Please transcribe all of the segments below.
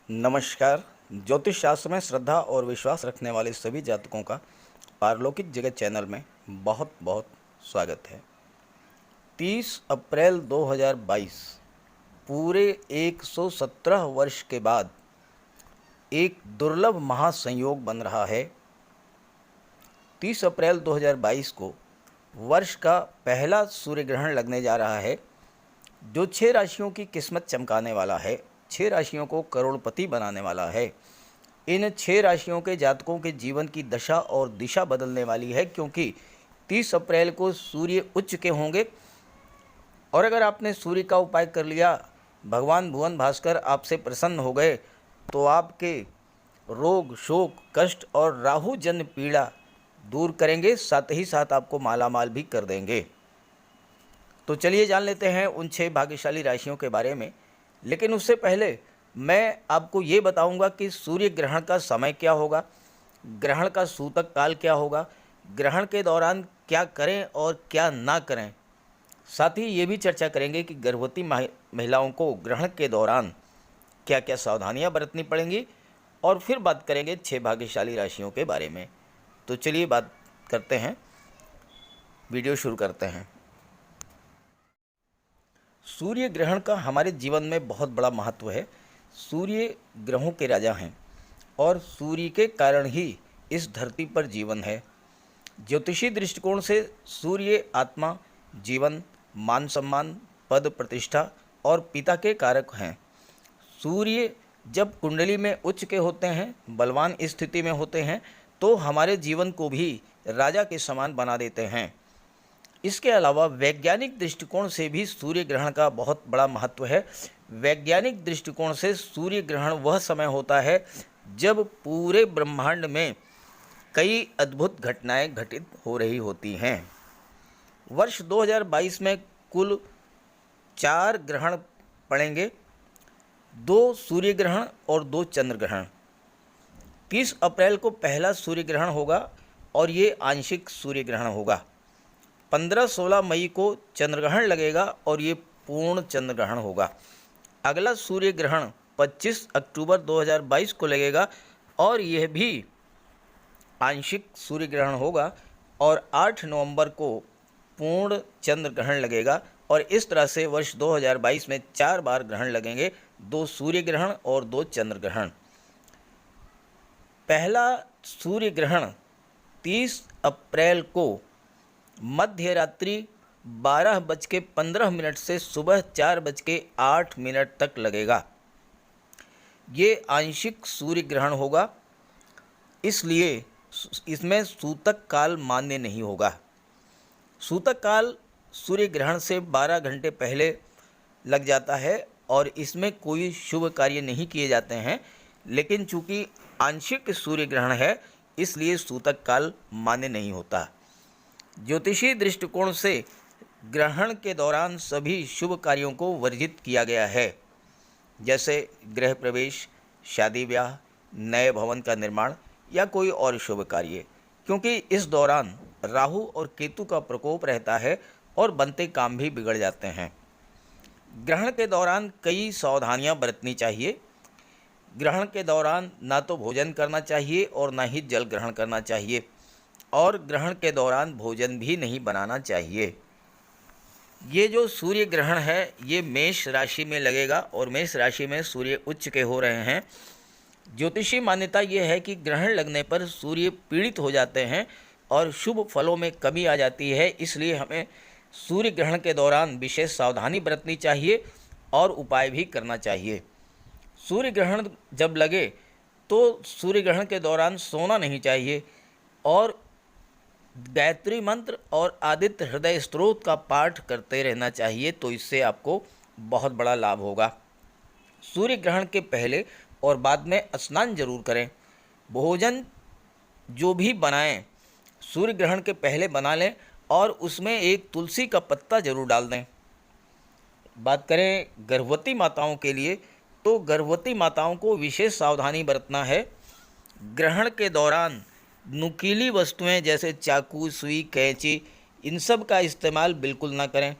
नमस्कार। ज्योतिष शास्त्र में श्रद्धा और विश्वास रखने वाले सभी जातकों का पारलौकिक जगत चैनल में बहुत बहुत स्वागत है। 30 अप्रैल 2022 पूरे 117 वर्ष के बाद एक दुर्लभ महासंयोग बन रहा है। 30 अप्रैल 2022 को वर्ष का पहला सूर्य ग्रहण लगने जा रहा है, जो 6 राशियों की किस्मत चमकाने वाला है, 6 राशियों को करोड़पति बनाने वाला है। इन 6 राशियों के जातकों के जीवन की दशा और दिशा बदलने वाली है, क्योंकि 30 अप्रैल को सूर्य उच्च के होंगे। और अगर आपने सूर्य का उपाय कर लिया, भगवान भुवन भास्कर आपसे प्रसन्न हो गए, तो आपके रोग, शोक, कष्ट और राहु जन्य पीड़ा दूर करेंगे, साथ ही साथ आपको मालामाल भी कर देंगे। तो चलिए जान लेते हैं उन 6 भाग्यशाली राशियों के बारे में। लेकिन उससे पहले मैं आपको ये बताऊंगा कि सूर्य ग्रहण का समय क्या होगा, ग्रहण का सूतक काल क्या होगा, ग्रहण के दौरान क्या करें और क्या ना करें। साथ ही ये भी चर्चा करेंगे कि गर्भवती महिलाओं को ग्रहण के दौरान क्या क्या सावधानियां बरतनी पड़ेंगी, और फिर बात करेंगे 6 भाग्यशाली राशियों के बारे में। तो चलिए बात करते हैं, वीडियो शुरू करते हैं। सूर्य ग्रहण का हमारे जीवन में बहुत बड़ा महत्व है। सूर्य ग्रहों के राजा हैं और सूर्य के कारण ही इस धरती पर जीवन है। ज्योतिषी दृष्टिकोण से सूर्य आत्मा, जीवन, मान सम्मान, पद प्रतिष्ठा और पिता के कारक हैं। सूर्य जब कुंडली में उच्च के होते हैं, बलवान स्थिति में होते हैं, तो हमारे जीवन को भी राजा के समान बना देते हैं। इसके अलावा वैज्ञानिक दृष्टिकोण से भी सूर्य ग्रहण का बहुत बड़ा महत्व है। वैज्ञानिक दृष्टिकोण से सूर्य ग्रहण वह समय होता है जब पूरे ब्रह्मांड में कई अद्भुत घटनाएं घटित हो रही होती हैं। वर्ष 2022 में कुल 4 ग्रहण पड़ेंगे, 2 सूर्य ग्रहण और 2 चंद्र ग्रहण। 30 अप्रैल को पहला सूर्य ग्रहण होगा और ये आंशिक सूर्य ग्रहण होगा। 15-16 मई को चंद्रग्रहण लगेगा और ये पूर्ण चंद्रग्रहण होगा। अगला सूर्य ग्रहण 25 अक्टूबर 2022 को लगेगा और यह भी आंशिक सूर्य ग्रहण होगा। और 8 नवंबर को पूर्ण चंद्र ग्रहण लगेगा। और इस तरह से वर्ष 2022 में 4 बार ग्रहण लगेंगे, 2 सूर्य ग्रहण और 2 चंद्र ग्रहण। पहला सूर्य ग्रहण 30 अप्रैल को मध्य रात्रि 12:15 से सुबह 4:08 तक लगेगा। ये आंशिक सूर्य ग्रहण होगा, इसलिए इसमें सूतक काल मान्य नहीं होगा। सूतक काल सूर्य ग्रहण से 12 घंटे पहले लग जाता है और इसमें कोई शुभ कार्य नहीं किए जाते हैं। लेकिन चूंकि आंशिक सूर्य ग्रहण है, इसलिए सूतक काल मान्य नहीं होता। ज्योतिषी दृष्टिकोण से ग्रहण के दौरान सभी शुभ कार्यों को वर्जित किया गया है, जैसे गृह प्रवेश, शादी ब्याह, नए भवन का निर्माण या कोई और शुभ कार्य, क्योंकि इस दौरान राहु और केतु का प्रकोप रहता है और बनते काम भी बिगड़ जाते हैं। ग्रहण के दौरान कई सावधानियां बरतनी चाहिए। ग्रहण के दौरान ना तो भोजन करना चाहिए और ना ही जल ग्रहण करना चाहिए, और ग्रहण के दौरान भोजन भी नहीं बनाना चाहिए। ये जो सूर्य ग्रहण है, ये मेष राशि में लगेगा और मेष राशि में सूर्य उच्च के हो रहे हैं। ज्योतिषी मान्यता ये है कि ग्रहण लगने पर सूर्य पीड़ित हो जाते हैं और शुभ फलों में कमी आ जाती है, इसलिए हमें सूर्य ग्रहण के दौरान विशेष सावधानी बरतनी चाहिए और उपाय भी करना चाहिए। सूर्य ग्रहण जब लगे तो सूर्य ग्रहण के दौरान सोना नहीं चाहिए और गायत्री मंत्र और आदित्य हृदय स्तोत्र का पाठ करते रहना चाहिए, तो इससे आपको बहुत बड़ा लाभ होगा। सूर्य ग्रहण के पहले और बाद में स्नान जरूर करें। भोजन जो भी बनाएं, सूर्य ग्रहण के पहले बना लें और उसमें एक तुलसी का पत्ता जरूर डाल दें। बात करें गर्भवती माताओं के लिए, तो गर्भवती माताओं को विशेष सावधानी बरतना है। ग्रहण के दौरान नुकीली वस्तुएं जैसे चाकू, सुई, कैंची, इन सब का इस्तेमाल बिल्कुल ना करें,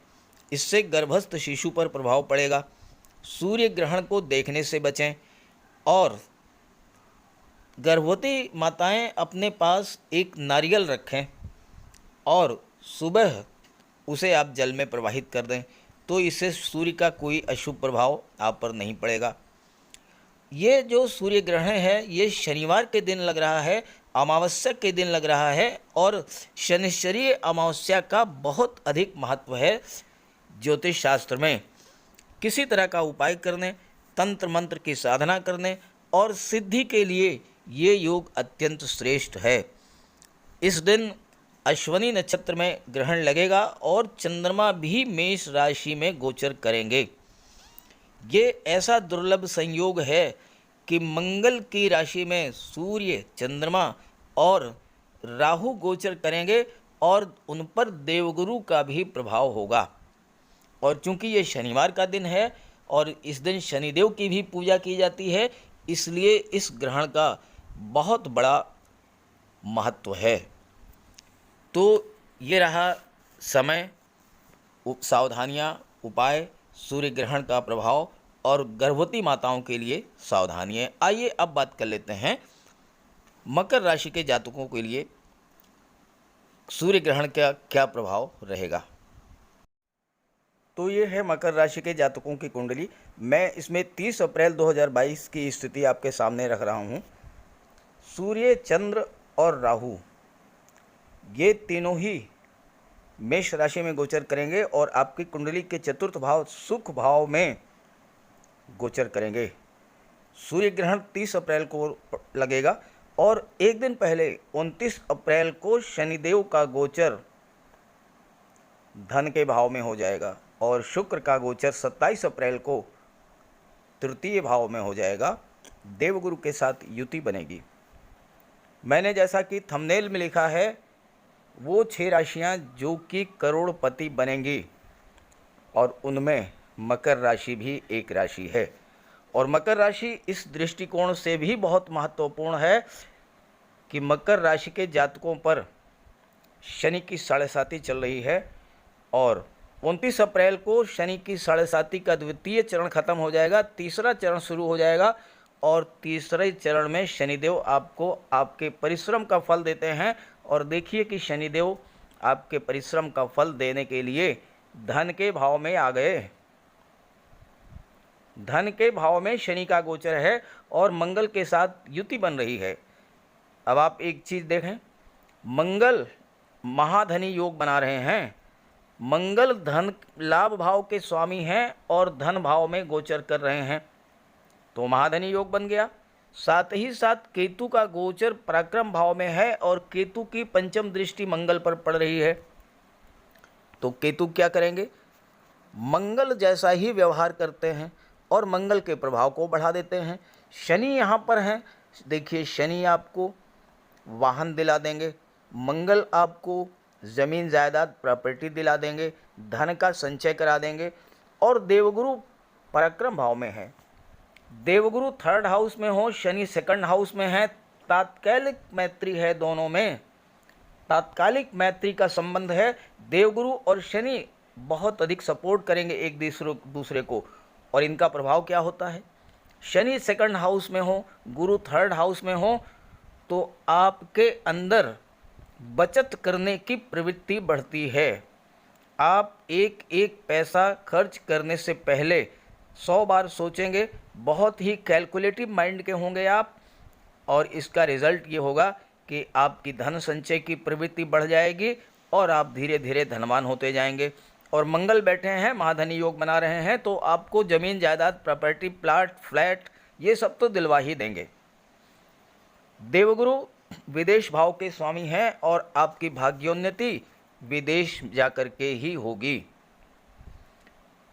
इससे गर्भस्थ शिशु पर प्रभाव पड़ेगा। सूर्य ग्रहण को देखने से बचें। और गर्भवती माताएं अपने पास एक नारियल रखें और सुबह उसे आप जल में प्रवाहित कर दें, तो इससे सूर्य का कोई अशुभ प्रभाव आप पर नहीं पड़ेगा। ये जो सूर्य ग्रहण है ये शनिवार के दिन लग रहा है, अमावस्या के दिन लग रहा है, और शनिश्चरीय अमावस्या का बहुत अधिक महत्व है ज्योतिष शास्त्र में। किसी तरह का उपाय करने, तंत्र मंत्र की साधना करने और सिद्धि के लिए ये योग अत्यंत श्रेष्ठ है। इस दिन अश्वनी नक्षत्र में ग्रहण लगेगा और चंद्रमा भी मेष राशि में गोचर करेंगे। ये ऐसा दुर्लभ संयोग है कि मंगल की राशि में सूर्य, चंद्रमा और राहु गोचर करेंगे और उन पर देवगुरु का भी प्रभाव होगा। और चूंकि ये शनिवार का दिन है और इस दिन शनिदेव की भी पूजा की जाती है, इसलिए इस ग्रहण का बहुत बड़ा महत्व है। तो ये रहा समय, सावधानियाँ, उपाय, सूर्य ग्रहण का प्रभाव और गर्भवती माताओं के लिए सावधानियाँ। आइए अब बात कर लेते हैं मकर राशि के जातकों के लिए सूर्य ग्रहण का क्या प्रभाव रहेगा। तो ये है मकर राशि के जातकों की कुंडली। मैं इसमें 30 अप्रैल 2022 की स्थिति आपके सामने रख रहा हूँ। सूर्य, चंद्र और राहु ये तीनों ही मेष राशि में गोचर करेंगे और आपकी कुंडली के चतुर्थ भाव सुख भाव में गोचर करेंगे। सूर्य ग्रहण 30 अप्रैल को लगेगा और एक दिन पहले 29 अप्रैल को शनिदेव का गोचर धन के भाव में हो जाएगा और शुक्र का गोचर 27 अप्रैल को तृतीय भाव में हो जाएगा। देवगुरु के साथ युति बनेगी। मैंने जैसा कि थंबनेल में लिखा है वो 6 राशियां जो कि करोड़पति बनेंगी और उनमें मकर राशि भी एक राशि है। और मकर राशि इस दृष्टिकोण से भी बहुत महत्वपूर्ण है कि मकर राशि के जातकों पर शनि की 7.5 चल रही है और 29 अप्रैल को शनि की 7.5 का द्वितीय चरण खत्म हो जाएगा, तीसरा चरण शुरू हो जाएगा और तीसरे चरण में शनिदेव आपको आपके परिश्रम का फल देते हैं। और देखिए कि शनिदेव आपके परिश्रम का फल देने के लिए धन के भाव में आ गए। धन के भाव में शनि का गोचर है और मंगल के साथ युति बन रही है। अब आप एक चीज़ देखें, मंगल महाधनी योग बना रहे हैं। मंगल धन लाभ भाव के स्वामी हैं और धन भाव में गोचर कर रहे हैं, तो महाधनी योग बन गया। साथ ही साथ केतु का गोचर पराक्रम भाव में है और केतु की पंचम दृष्टि मंगल पर पड़ रही है। तो केतु क्या करेंगे, मंगल जैसा ही व्यवहार करते हैं और मंगल के प्रभाव को बढ़ा देते हैं। शनि यहाँ पर हैं, देखिए शनि आपको वाहन दिला देंगे, मंगल आपको ज़मीन जायदाद प्रॉपर्टी दिला देंगे, धन का संचय करा देंगे। और देवगुरु पराक्रम भाव में है, देवगुरु 3rd हाउस में हो, शनि 2nd हाउस में है। तात्कालिक मैत्री है, दोनों में तात्कालिक मैत्री का संबंध है। देवगुरु और शनि बहुत अधिक सपोर्ट करेंगे एक दूसरे को। और इनका प्रभाव क्या होता है, शनि 2nd हाउस में हो, गुरु 3rd हाउस में हो, तो आपके अंदर बचत करने की प्रवृत्ति बढ़ती है। आप एक एक पैसा खर्च करने से पहले 100 बार सोचेंगे, बहुत ही कैलकुलेटिव माइंड के होंगे आप, और इसका रिजल्ट ये होगा कि आपकी धन संचय की प्रवृत्ति बढ़ जाएगी और आप धीरे धीरे धनवान होते जाएंगे। और मंगल बैठे हैं, महाधनी योग बना रहे हैं, तो आपको ज़मीन जायदाद प्रॉपर्टी प्लाट फ्लैट ये सब तो दिलवा ही देंगे। देवगुरु विदेश भाव के स्वामी हैं और आपकी भाग्योन्नति विदेश जाकर के ही होगी।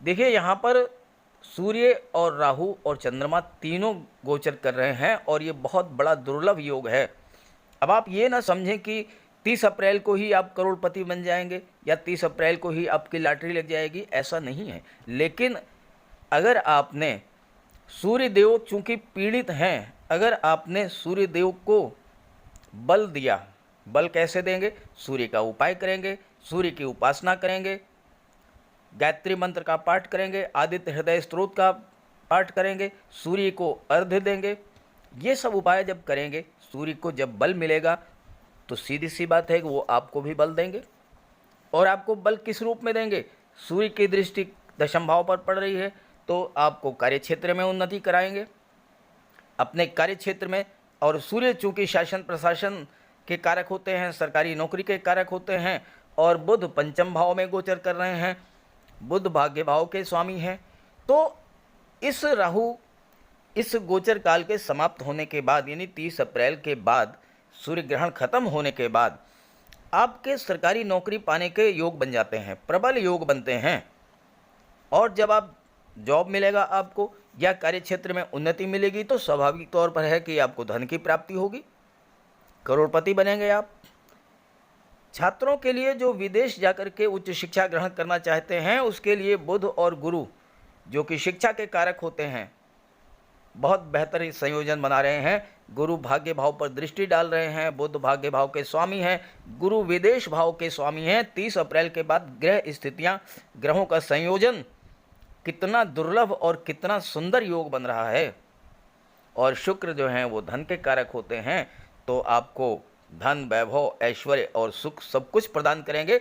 देखिए यहाँ पर सूर्य और राहु और चंद्रमा तीनों गोचर कर रहे हैं और ये बहुत बड़ा दुर्लभ योग है। अब आप ये ना समझें कि 30 अप्रैल को ही आप करोड़पति बन जाएंगे या 30 अप्रैल को ही आपकी लॉटरी लग जाएगी, ऐसा नहीं है। लेकिन अगर आपने सूर्य देव चूँकि पीड़ित हैं, अगर आपने सूर्य देव को बल दिया, बल कैसे देंगे, सूर्य का उपाय करेंगे, सूर्य की उपासना करेंगे, गायत्री मंत्र का पाठ करेंगे, आदित्य हृदय स्तोत्र का पाठ करेंगे, सूर्य को अर्घ्य देंगे। ये सब उपाय जब करेंगे, सूर्य को जब बल मिलेगा तो सीधी सी बात है कि वो आपको भी बल देंगे। और आपको बल किस रूप में देंगे? सूर्य की दृष्टि दशम भाव पर पड़ रही है तो आपको कार्य क्षेत्र में उन्नति कराएंगे, अपने कार्य क्षेत्र में। और सूर्य चूंकि शासन प्रशासन के कारक होते हैं, सरकारी नौकरी के कारक होते हैं, और बुध पंचम भाव में गोचर कर रहे हैं, बुध भाग्य भाव के स्वामी हैं। तो इस राहु इस गोचर काल के समाप्त होने के बाद, यानी 30 अप्रैल के बाद, सूर्य ग्रहण खत्म होने के बाद आपके सरकारी नौकरी पाने के योग बन जाते हैं, प्रबल योग बनते हैं। और जब आप जॉब मिलेगा आपको या कार्य क्षेत्र में उन्नति मिलेगी तो स्वाभाविक तौर पर है कि आपको धन की प्राप्ति होगी, करोड़पति बनेंगे आप। छात्रों के लिए जो विदेश जाकर के उच्च शिक्षा ग्रहण करना चाहते हैं, उसके लिए बुध और गुरु जो कि शिक्षा के कारक होते हैं, बहुत बेहतर संयोजन बना रहे हैं। गुरु भाग्य भाव पर दृष्टि डाल रहे हैं, बुध भाग्य भाव के स्वामी हैं, गुरु विदेश भाव के स्वामी हैं। 30 अप्रैल के बाद ग्रह स्थितियां, ग्रहों का संयोजन कितना दुर्लभ और कितना सुंदर योग बन रहा है। और शुक्र जो हैं वो धन के कारक होते हैं, तो आपको धन, वैभव, ऐश्वर्य और सुख सब कुछ प्रदान करेंगे।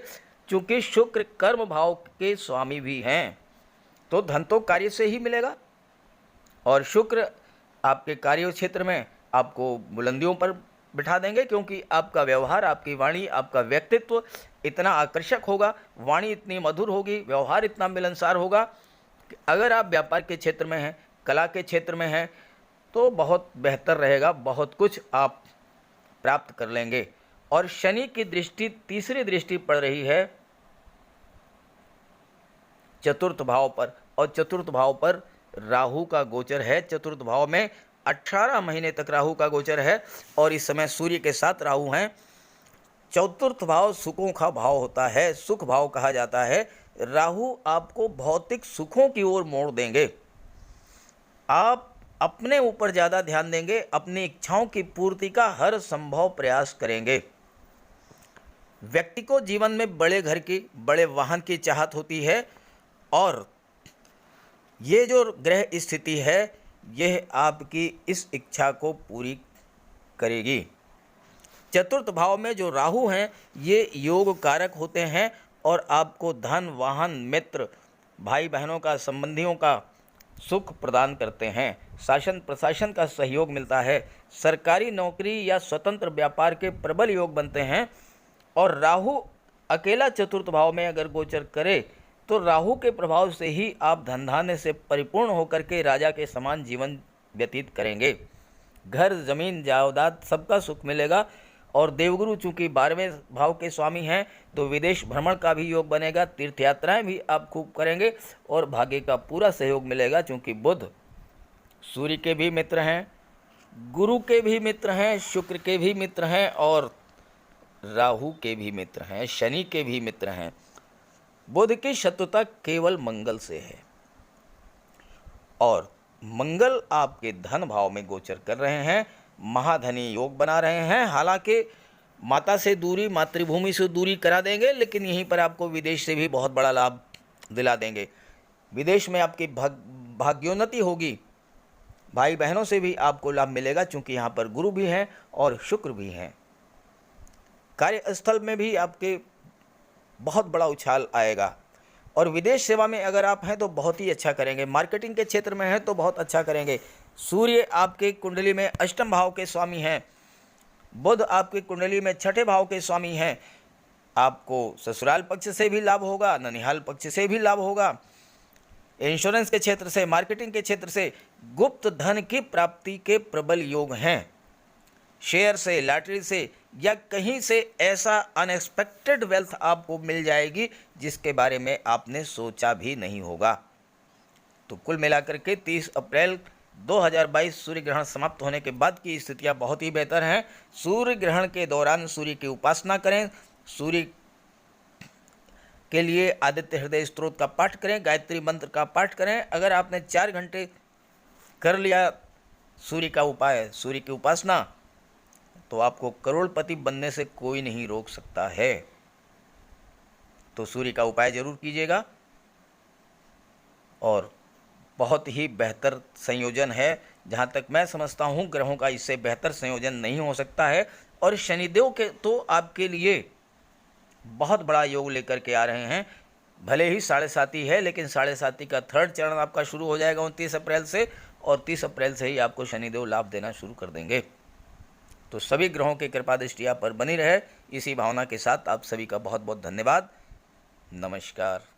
चूँकि शुक्र कर्म भाव के स्वामी भी हैं तो धन तो कार्य से ही मिलेगा। और शुक्र आपके कार्य क्षेत्र में आपको बुलंदियों पर बिठा देंगे, क्योंकि आपका व्यवहार, आपकी वाणी, आपका व्यक्तित्व इतना आकर्षक होगा, वाणी इतनी मधुर होगी, व्यवहार इतना मिलनसार होगा कि अगर आप व्यापार के क्षेत्र में हैं, कला के क्षेत्र में हैं, तो बहुत बेहतर रहेगा, बहुत कुछ आप प्राप्त कर लेंगे। और शनि की दृष्टि, तीसरी दृष्टि पड़ रही है चतुर्थ भाव पर, और चतुर्थ भाव पर राहु का गोचर है। चतुर्थ भाव में 18 महीने तक राहु का गोचर है और इस समय सूर्य के साथ राहु हैं। चतुर्थ भाव सुखों का भाव होता है, सुख भाव कहा जाता है। राहु आपको भौतिक सुखों की ओर मोड़ देंगे। आप अपने ऊपर ज़्यादा ध्यान देंगे, अपनी इच्छाओं की पूर्ति का हर संभव प्रयास करेंगे। व्यक्ति को जीवन में बड़े घर की, बड़े वाहन की चाहत होती है, और ये जो ग्रह स्थिति है यह आपकी इस इच्छा को पूरी करेगी। चतुर्थ भाव में जो राहु हैं ये योग कारक होते हैं और आपको धन, वाहन, मित्र, भाई बहनों का, संबंधियों का सुख प्रदान करते हैं। शासन प्रशासन का सहयोग मिलता है, सरकारी नौकरी या स्वतंत्र व्यापार के प्रबल योग बनते हैं। और राहु अकेला चतुर्थ भाव में अगर गोचर करे तो राहु के प्रभाव से ही आप धन धान्य से परिपूर्ण होकर के राजा के समान जीवन व्यतीत करेंगे। घर, जमीन, जायदाद सबका सुख मिलेगा। और देवगुरु चूंकि 12वें भाव के स्वामी हैं तो विदेश भ्रमण का भी योग बनेगा, तीर्थ यात्राएं भी आप खूब करेंगे और भाग्य का पूरा सहयोग मिलेगा। चूंकि बुध सूर्य के भी मित्र हैं, गुरु के भी मित्र हैं, शुक्र के भी मित्र हैं और राहु के भी मित्र हैं, शनि के भी मित्र हैं। बुध की शत्रुता केवल मंगल से है और मंगल आपके धन भाव में गोचर कर रहे हैं, महाधनी योग बना रहे हैं। हालांकि माता से दूरी, मातृभूमि से दूरी करा देंगे, लेकिन यहीं पर आपको विदेश से भी बहुत बड़ा लाभ दिला देंगे। विदेश में आपकी भाग्योन्नति होगी, भाई बहनों से भी आपको लाभ मिलेगा, चूंकि यहाँ पर गुरु भी हैं और शुक्र भी हैं। कार्यस्थल में भी आपके बहुत बड़ा उछाल आएगा और विदेश सेवा में अगर आप हैं तो बहुत ही अच्छा करेंगे। मार्केटिंग के क्षेत्र में हैं तो बहुत अच्छा करेंगे। सूर्य आपके कुंडली में अष्टम भाव के स्वामी हैं, बुध आपके कुंडली में छठे भाव के स्वामी हैं। आपको ससुराल पक्ष से भी लाभ होगा, ननिहाल पक्ष से भी लाभ होगा, इंश्योरेंस के क्षेत्र से, मार्केटिंग के क्षेत्र से गुप्त धन की प्राप्ति के प्रबल योग हैं। शेयर से, लॉटरी से या कहीं से ऐसा अनएक्सपेक्टेड वेल्थ आपको मिल जाएगी जिसके बारे में आपने सोचा भी नहीं होगा। तो कुल मिलाकर के 30 अप्रैल 2022 सूर्य ग्रहण समाप्त होने के बाद की स्थितियां बहुत ही बेहतर हैं। सूर्य ग्रहण के दौरान सूर्य की उपासना करें, सूर्य के लिए आदित्य हृदय स्तोत्र का पाठ करें, गायत्री मंत्र का पाठ करें। अगर आपने 4 घंटे कर लिया सूर्य का उपाय, सूर्य की उपासना, तो आपको करोड़पति बनने से कोई नहीं रोक सकता है। तो सूर्य का उपाय जरूर कीजिएगा और बहुत ही बेहतर संयोजन है। जहाँ तक मैं समझता हूँ ग्रहों का इससे बेहतर संयोजन नहीं हो सकता है। और शनिदेव के तो आपके लिए बहुत बड़ा योग लेकर के आ रहे हैं। भले ही 7.5 है, लेकिन 7.5 का थर्ड चरण आपका शुरू हो जाएगा 29 अप्रैल से, और 30 अप्रैल से ही आपको शनिदेव लाभ देना शुरू कर देंगे। तो सभी ग्रहों की कृपा दृष्टि आप पर बनी रहे, इसी भावना के साथ आप सभी का बहुत बहुत धन्यवाद। नमस्कार।